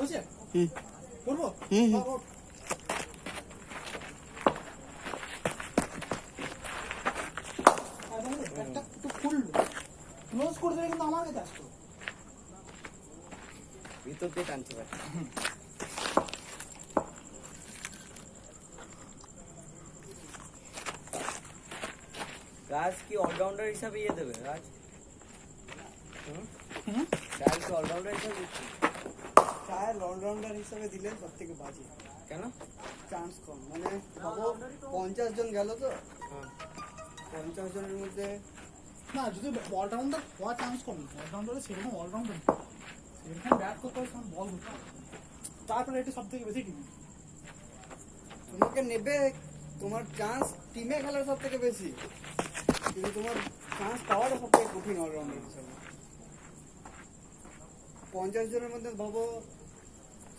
হয়েছে? করবো? একটা একটু খুললো, ক্লোজ করে দিলে কিন্তু আমার কাছে আসতো। ভিতর দিয়ে টানতে পারে। রাজ কি অলরাউন্ডার হিসাবে ইয়ে দেবে রাজ? রাজ কি অলরাউন্ডার হিসাবে দিচ্ছে? টায়ার অলরাউন্ডার হিসাবে দিলে সব থেকে বাজে। কেন? চান্স কম, মানে ভাবো 50 জন গেল তো, 50 জনের মধ্যে না, যদি অলরাউন্ডার হওয়ার চান্স কম, অলরাউন্ডারে সেরকম অলরাউন্ডার সেরকম ব্যাট করতে হবে, সেরকম বল হতে হবে, তারপরে এটা সব থেকে বেশি টিম তোমাকে নেবে, তোমার চান্স টিমে খেলার সব থেকে বেশি, কিন্তু তোমার চান্স পাওয়াটা সব থেকে কঠিন অলরাউন্ডার হিসাবে। 50 জনের মধ্যে ভাবো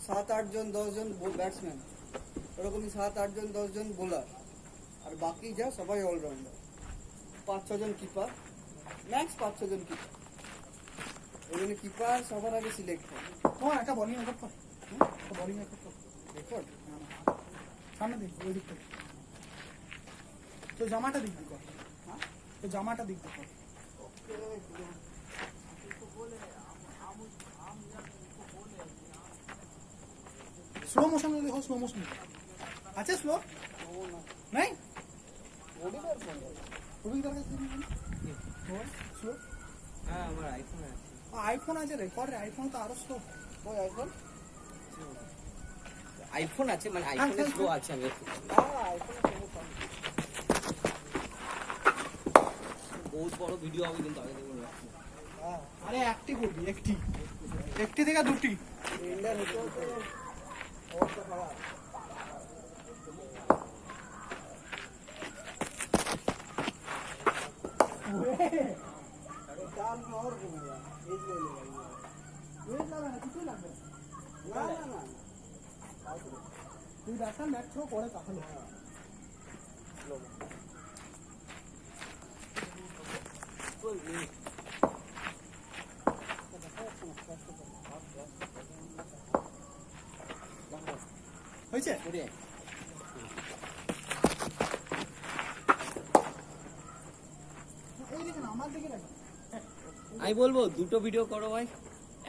7-8 জন 10 জন ব্যাটসম্যান, ওরকমই 7-8 জন 10 জন বোলার, আর বাকি যা সবাই অলরাউন্ডার। 5-6 জন কিপার, ম্যাক্স 5-6 জন কিপার। ওই জন্য কিপার সবার আগে সিলেক্ট হয়। তোমার একটা বলিং রেকর্ড কর, একটা বলিং রেকর্ড কর, রেকর্ড সামনে দিক, ওই দিক থেকে তো জামাটা দিক দিয়ে কর, হ্যাঁ তো জামাটা দিক দিয়ে কর। স্লো মোশন যদি হয়, স্লো মোশন আছে, স্লো নাই রবিদার কাছে স্লো। হ্যাঁ আমার আইফোন আছে। আইফোন আছে, রেকর্ড আইফোন তো আরো স্লো। ওই আইফোন আইফোন আছে, মানে আইফোনে স্লো আছে। আমি বহুত বড় ভিডিও হবে কিন্তু আগে দেখুন। আরে একটি করবি, একটি থেকে দুটি। ইন্ডিয়ার হতে হতে অবস্থা খারাপ। चार में और घूमेगा, एक ले लेगा। वेट लगा ना, कितने লাগবে? ना ना ना তুই ব্যাটসম্যান ব্যাট থ্রো করে তাহলে হয়েছে। ওই দিকে না, আমার দিকে রাখ। আমি বলবো দুটো ভিডিও করো ভাই,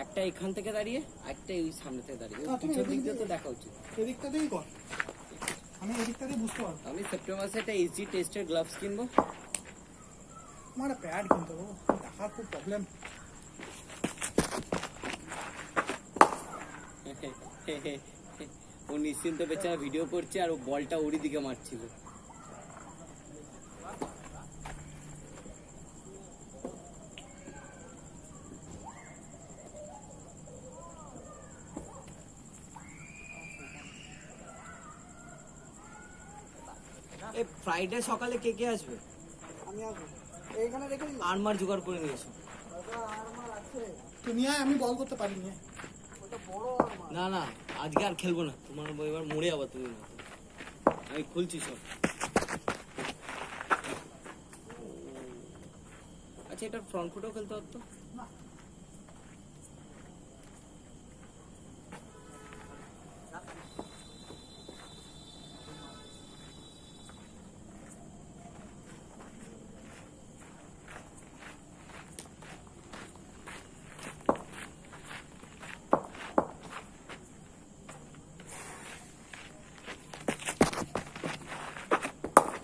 একটা এখান থেকে দাঁড়িয়ে, একটা এই সামনে থেকে দাঁড়িয়ে। পিছন দিক দিয়ে তো দেখা উচিত। এদিকটা দিয়েই কর, আমি এদিকটা দিয়ে বুঝতে পারবো। আমি সেপ্টেম্বর মাসে একটা এসজি টেস্টের গ্লাভস কিনবো। আমার একটা প্যাড কিনতে হবে, দেখার খুব প্রবলেম। ও নিশ্চিন্ত বেচারা ভিডিও করছে আর ও বলটা ওরই দিকে মারছিল। এই ফ্রাইডে সকালে কে কে আসবে? আমি আসবো, এইখানে রেখে দিলাম। আর্মার জোগাড় করে নিয়েছো? দাদা আমার আছে, তো নিয়ে আয়, আমি বল করতে পারি নিয়ে। ওটা বড় আমার। না না, আজকে আর খেলবো না, তোমার এবার মরে যাবো তুমি না। আমি খুলছি সব। আচ্ছা, এটা ফ্রন্ট ফুটও খেলতে হতো।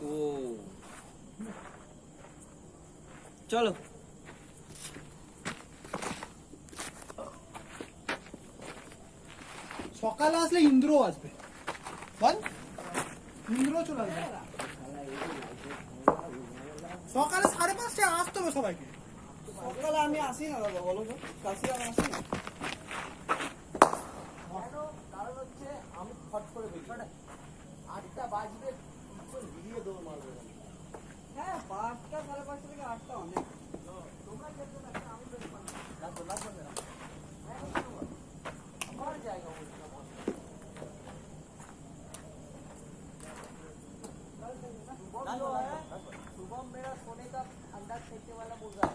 ও চলো। সকালে আসলে ইন্দ্র আসবে, বল ইন্দ্র চলে আসবে সকালে 5:30টায় আসতে হবে সবাইকে। সকালে আমি আসি না দাদা, বলো তো কাশি আমি আসি না। কারণ হচ্ছে আমি ফট করে বেরিয়ে 8টা বাজবে, ভিড়িয়ে দৌড় মারবে। হ্যাঁ 5টা 5:30 থেকে 8টা অনেক। তোমরা খেলতে না, আমি বেশ পারি। রাখো রাখো না, আমার জায়গা বলছি। शुभम मेरा सोने का अंडा फेंकने वाला मुर्गा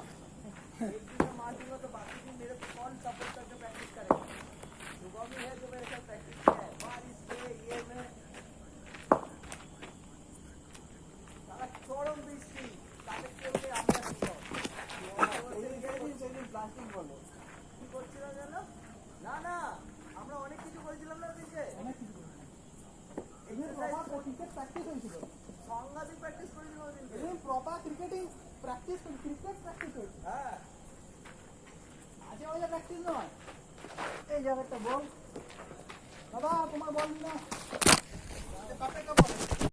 है। एक दिन में मार दूंगा तो बाकी दिन मेरे को कौन सपोर्ट करके प्रैक्टिस करेगा? बॉबी है जो मेरे साथ प्रैक्टिस किया है बारिश में ये में साला চরম বৃষ্টি তাকে চলতে আমরা প্লাস্টিক বলো কি করছিলাম জানো না না আমরা অনেক কিছু করেছিলাম না ওদিকে অনেক কিছু করেছে। এদের প্রপার ক্রিকেট প্র্যাকটিস হয়েছিল, সাংঘাতিক প্র্যাকটিস করেছিলাম ওদিকে এদের proper cricketing practice, cricket practice হয়েছে। হ্যাঁ আজে বাজে প্র্যাকটিস নয়। এই জায়গাটা বল দাদা তোমার বল না, কাপে বল